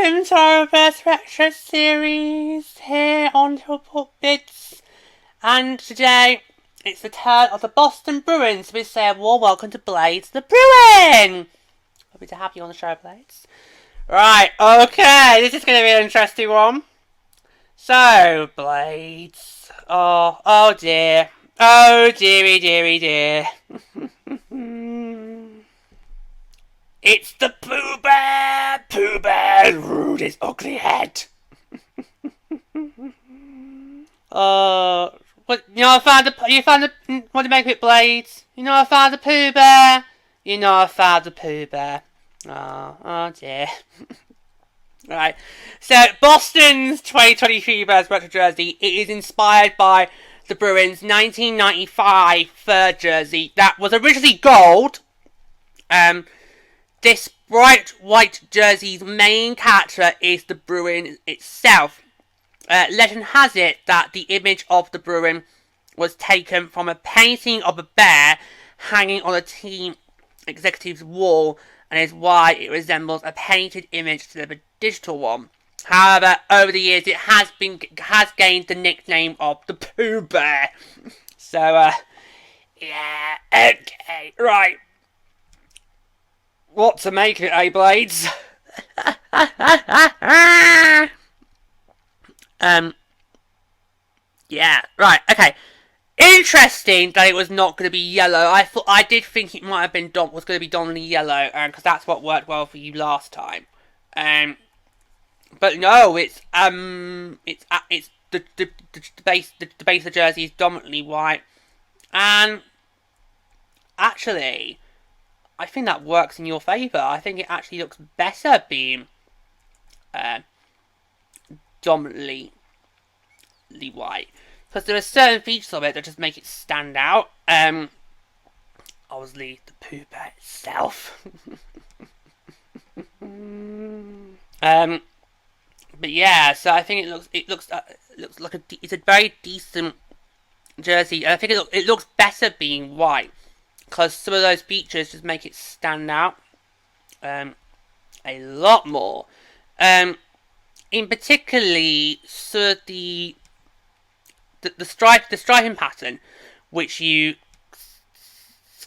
welcome to our reverse retro series here on Report Bids. And today it's the turn of the Boston Bruins. We say a warm welcome to Blades the Bruin. Happy to have you on the show, Blades. Right, okay, this is going to be an interesting one. So, Blades. Oh dear. Oh dearie dearie dear. It's the Pooh Bear! Pooh Bear ruled his ugly head. What? You know I found the. What do you make of it, Blades? You know I found the Pooh Bear. You know I found the Pooh Bear. Oh dear. Right. So Boston's 2023 Bears retro jersey. It is inspired by the Bruins' 1995 third jersey that was originally gold. This bright white jersey's main character is the Bruin itself. Legend has it that the image of the Bruin was taken from a painting of a bear hanging on a team executive's wall, and is why it resembles a painted image instead of a digital one. However, over the years, it has gained the nickname of the Pooh Bear. So, yeah, okay, right. What to make it, eh, Blades? Yeah, right, okay. Interesting that it was not going to be yellow. I did think it might have been was going to be dominantly yellow, because that's what worked well for you last time. But no, it's the base of the jersey is dominantly white, and actually, I think that works in your favour. I think it actually looks better being dominantly white. Because there are certain features of it that just make it stand out. Obviously, the Pooh Bear itself. But yeah, so I think it looks like it's a very decent jersey. And I think it looks better being white, because some of those features just make it stand out a lot more. In particularly, sort of the striping pattern, which you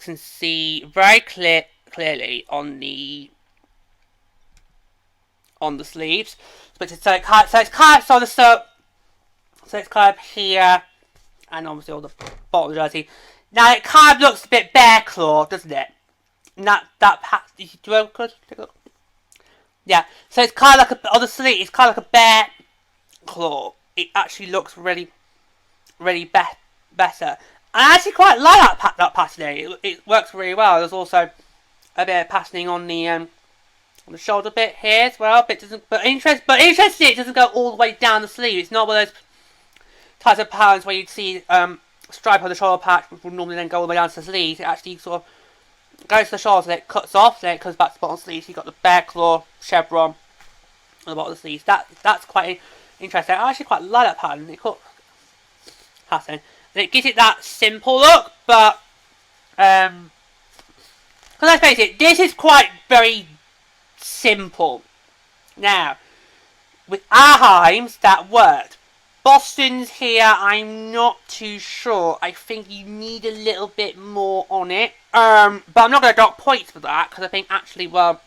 can see very clearly on the sleeves. But it's kind of here, and obviously on the bottom of the jersey. Now it kind of looks a bit bear claw, doesn't it? And that patch. Do you have a look? Yeah. So it's kind of like on the sleeve. It's kind of like a bear claw. It actually looks really better. I actually quite like that patterning. It works really well. There's also a bit of patterning on the shoulder bit here as well. But interesting, it doesn't go all the way down the sleeve. It's not one of those types of patterns where you'd see stripe on the shoulder patch, which would normally then go all the way down to the sleeve. It actually sort of goes to the shoulder, then it cuts off, then it comes back to the bottom of the sleeve. So you've got the bear claw chevron on the bottom of the sleeve. That's quite interesting. I actually quite like that pattern. And it gives it that simple look, but because let's face it, this is quite very simple. Now, with Aheims, that worked. Boston's here, I'm not too sure. I think you need a little bit more on it. But I'm not going to dock points for that, because I think actually, well,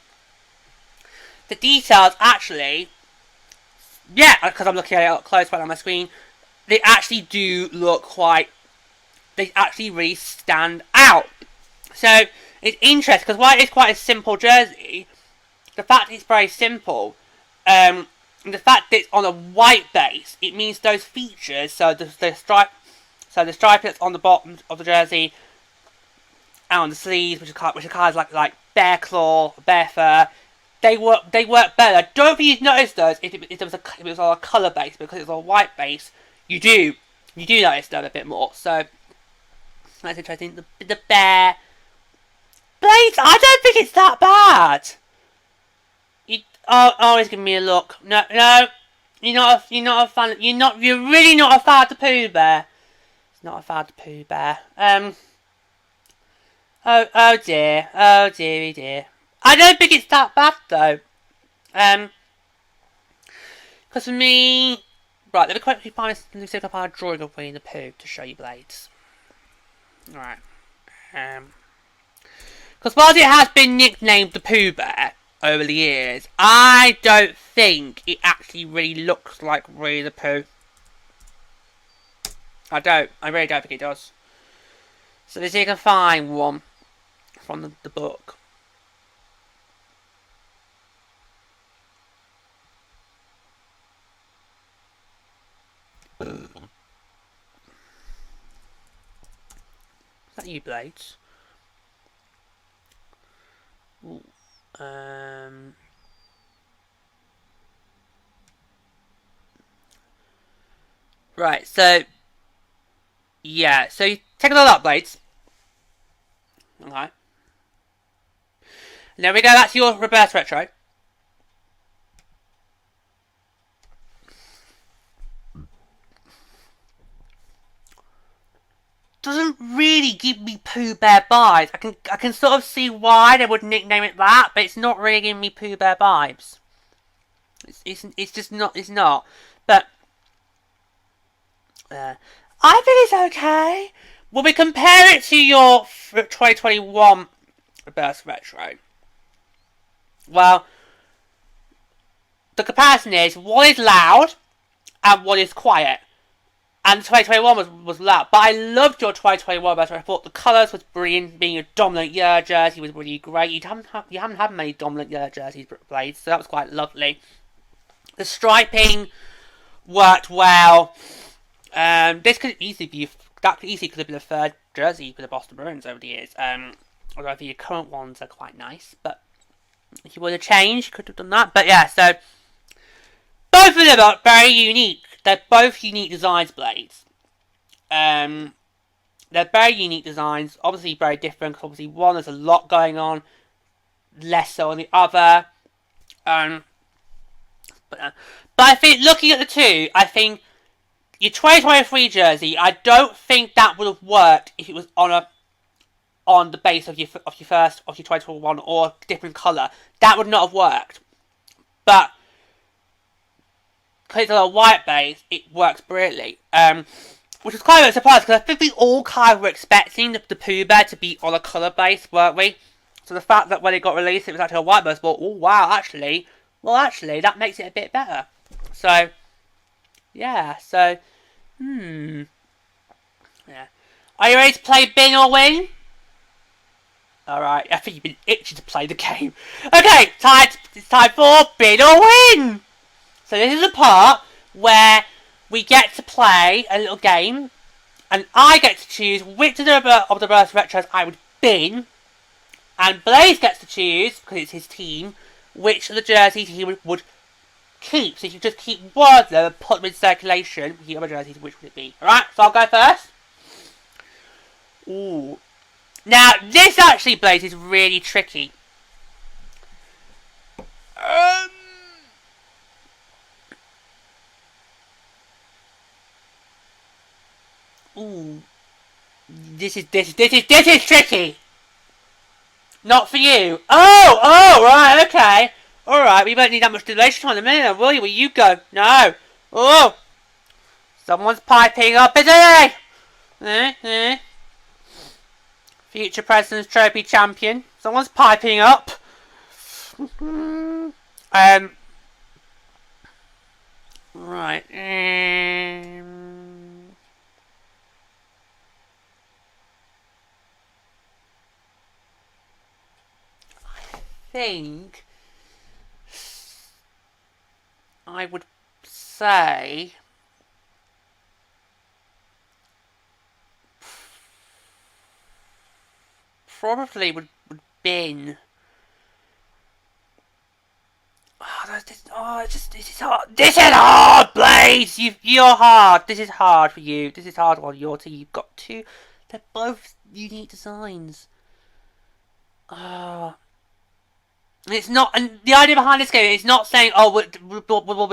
the details actually, yeah, because I'm looking at it up close right on my screen, they actually do look they actually really stand out. So, it's interesting, because while it's quite a simple jersey, the fact it's very simple, and the fact that it's on a white base, it means those features, so the stripe that's on the bottom of the jersey, and on the sleeves, which are kind of like bear claw, bear fur, they work better. I don't think you'd notice those if it was on a colour base, because it's on a white base. You do notice them a bit more. So that's interesting. The bear Blades, I don't think it's that bad. Always give me a look. No, you're not a fan. You're really not a fan of the Pooh Bear. It's not a fan of the Pooh Bear. Oh dear, oh dearie dear. I don't think it's that bad though. Because for me... Right, let me quickly find a drawing of Winnie the Pooh to show you Blades. Alright. Because whilst it has been nicknamed the Pooh Bear over the years, I don't think it actually really looks like Winnie the Pooh. I really don't think it does. So let's see if I can find one from the book. Is that you, Blades? Ooh, right, so... Yeah, so you take a look up, Blades. Okay. And there we go, that's your reverse retro. Doesn't really give me Pooh Bear vibes. I can sort of see why they would nickname it that, but it's not really giving me Pooh Bear vibes. It's just not. It's not. But I think it's okay. When we compare it to your 2021 reverse retro, well, the comparison is one is loud and one is quiet. And 2021 was loud. But I loved your 2021 version. I thought the colours was brilliant. Being a dominant year jersey was really great. You haven't had many dominant year jerseys, Blades, so that was quite lovely. The striping worked well. This could easily be could have been the third jersey for the Boston Bruins over the years. Although I think your current ones are quite nice, but if you would have changed, you could have done that. But yeah, so both of them are very unique. They're both unique designs, Blades. They're very unique designs. Obviously very different, because obviously one there's a lot going on, less so on the other. But I think looking at the two, I think your 2023 jersey, I don't think that would have worked if it was on the base of your 2021 or a different colour. That would not have worked. But because it's on a white base, it works brilliantly. Which was kind of a surprise, because I think we all kind of were expecting the Pooh Bear to be on a colour base, weren't we? So the fact that when it got released, it was actually a white base, but oh wow, actually, that makes it a bit better. So, yeah, so, yeah. Are you ready to play Bin or Win? Alright, I think you've been itching to play the game. Okay, it's time for Bin or Win! So this is the part where we get to play a little game, and I get to choose which of the reverse retros I would bin, and Blaze gets to choose, because it's his team, which of the jerseys he would keep. So if you just keep one of them and put them in circulation with the other jerseys, which would it be? Alright, so I'll go first. Ooh. Now, this actually, Blaze, is really tricky. Ooh, this is tricky. Not for you. Oh, right, okay. Alright, we won't need that much delation time in a minute, will you? Will you go? No. Oh, someone's piping up, isn't he? Future President's Trophy champion. Someone's piping up. Right. I think I would say probably would bin. This is hard. This is hard, Blaze. You're hard. This is hard for you. This is hard on your team. You've got two. They're both unique designs. It's not, and the idea behind this game is not saying, oh, we're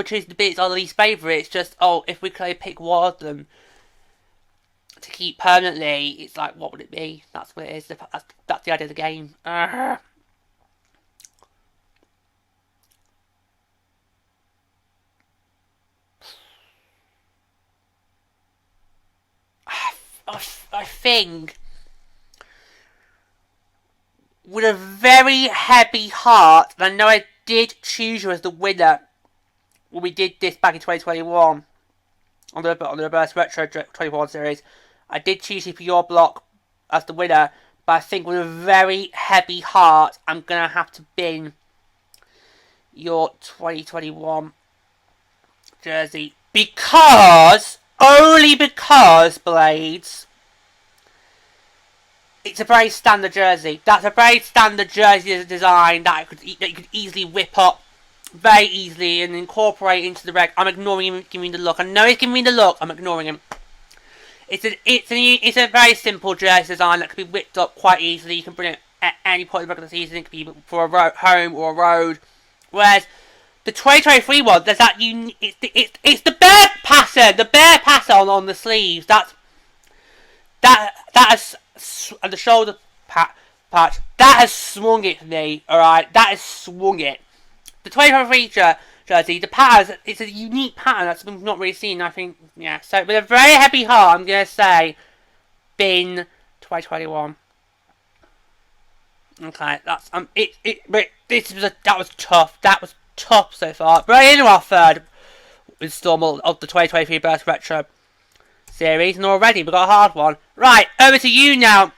choosing the bits our least favourite. It's just, oh, if we could pick one of them to keep permanently, it's like, what would it be? That's what it is. That's the idea of the game. I think, with a very heavy heart, and I know I did choose you as the winner when we did this back in 2021 on the Reverse Retro 24 series. I did choose you for your block as the winner, but I think with a very heavy heart, I'm going to have to bin your 2021 jersey. Only because, Blades, it's a very standard jersey. That's a very standard jersey design that you could easily whip up very easily and incorporate into the reg. I'm ignoring him giving me the look. I know he's giving me the look. I'm ignoring him. It's a very simple jersey design that can be whipped up quite easily. You can bring it at any point of the regular season. It could be for a home or a road. Whereas the 2023 one, there's that it's the bear passer on the sleeves. That is, and the shoulder patch, that has swung it for me, alright? That has swung it. The 2023 jersey, the pattern, it's a unique pattern that's been not really seen, I think, yeah. So, with a very heavy heart, I'm going to say, bin 2021. Okay, that's, that was tough. That was tough so far. But into our third installment of the 2023 Burst Retro series, and already we've got a hard one. Right, over to you now,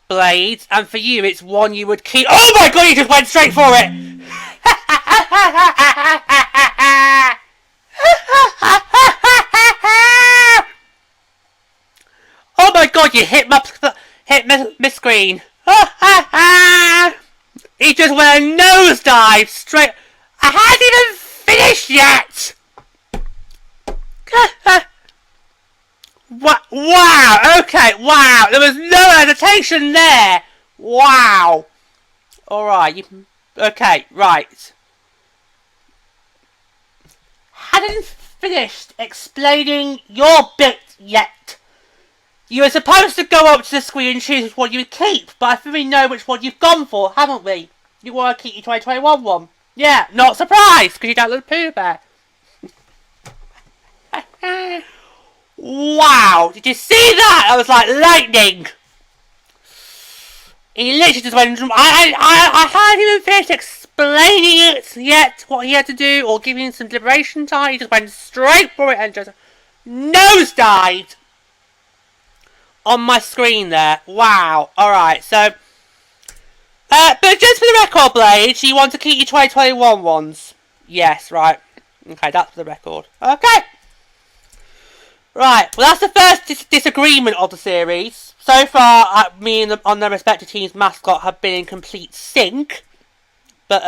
Blades, and for you it's one you would keep. Oh my god, you just went straight for it! Oh my god, you hit my screen. He just went a nosedive straight. I hadn't even finished yet! Wow, okay, wow, there was no hesitation there. Wow. Alright, okay, right. Hadn't finished explaining your bit yet. You were supposed to go up to the screen and choose which one you would keep, but I think we know which one you've gone for, haven't we? You want to keep your 2021 one. Yeah, not surprised, because you don't look Pooh Bear. Wow, did you see that? That was like lightning. He literally just went. I hadn't even finished explaining it yet, what he had to do, or giving him some deliberation time. He just went straight for it and just nosedived on my screen there. Wow. Alright, so. But just for the record, Blades, you want to keep your 2021 ones? Yes, right. Okay, that's for the record. Okay. Right, well that's the first disagreement of the series. So far, me and on their respective team's mascot have been in complete sync. But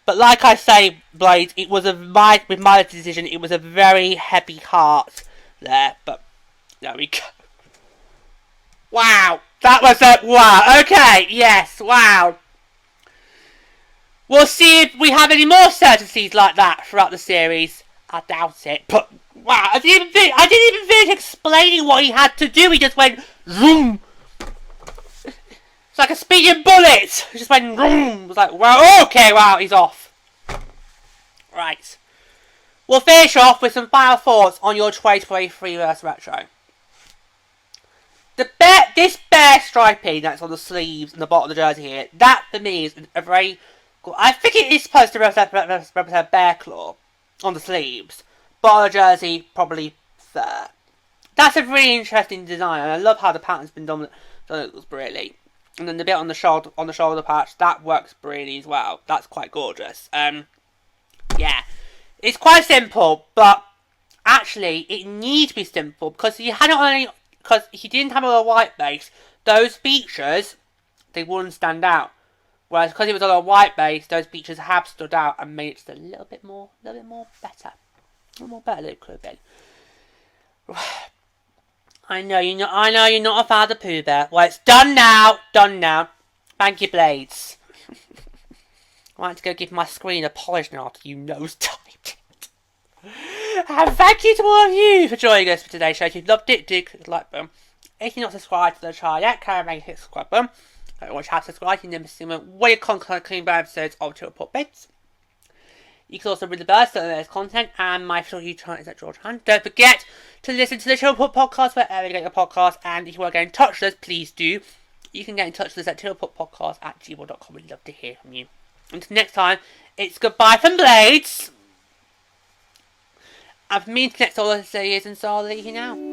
like I say, Blades, it was with my decision, it was a very heavy heart there. But there we go. Wow, that was a wow. Okay, yes, wow. We'll see if we have any more certainties like that throughout the series. I doubt it, but wow, I didn't even finish explaining what he had to do. He just went zoom. It's like a speeding bullet. He just went zoom. It was like, wow, okay, wow, he's off. Right. We'll finish off with some final thoughts on your 2023 Verse Retro. This bear striping that's on the sleeves and the bottom of the jersey here, that for me is a very cool. I think it is supposed to represent bear claw on the sleeves, but on the jersey, probably there. That's a really interesting design, and I love how the pattern's been done. It looks brilliant. And then the bit on the shoulder patch, that works brilliantly as well. That's quite gorgeous. Yeah, it's quite simple, but actually it needs to be simple because if you didn't have it on a white base, those features they wouldn't stand out. Whereas because it was on a white base, those features have stood out and made it just a little bit more better. A little more better than it could have been. I know you're not a fan of the Pooh Bear. Well, it's done now. Thank you, Blades. I want to go give my screen a polish now after you nose-dived it. And thank you to all of you for joining us for today's show. If you loved it, do click the like button. If you're not subscribed to the channel yet, can I hit the subscribe button? Watch how to subscribe, you never see when your content clean by episodes of Report Bits. You can also read the buzz, so there's content, and my official YouTube channel is at George Han. Don't forget to listen to the Chill Pop podcast wherever you get your podcast, and if you want to get in touch with us, please do. You can get in touch with us at chillpoppodcast@gmail.com. We'd love to hear from you. Until next time, it's goodbye from Blades. And for me, to next all I say is, and so I'll leave you now.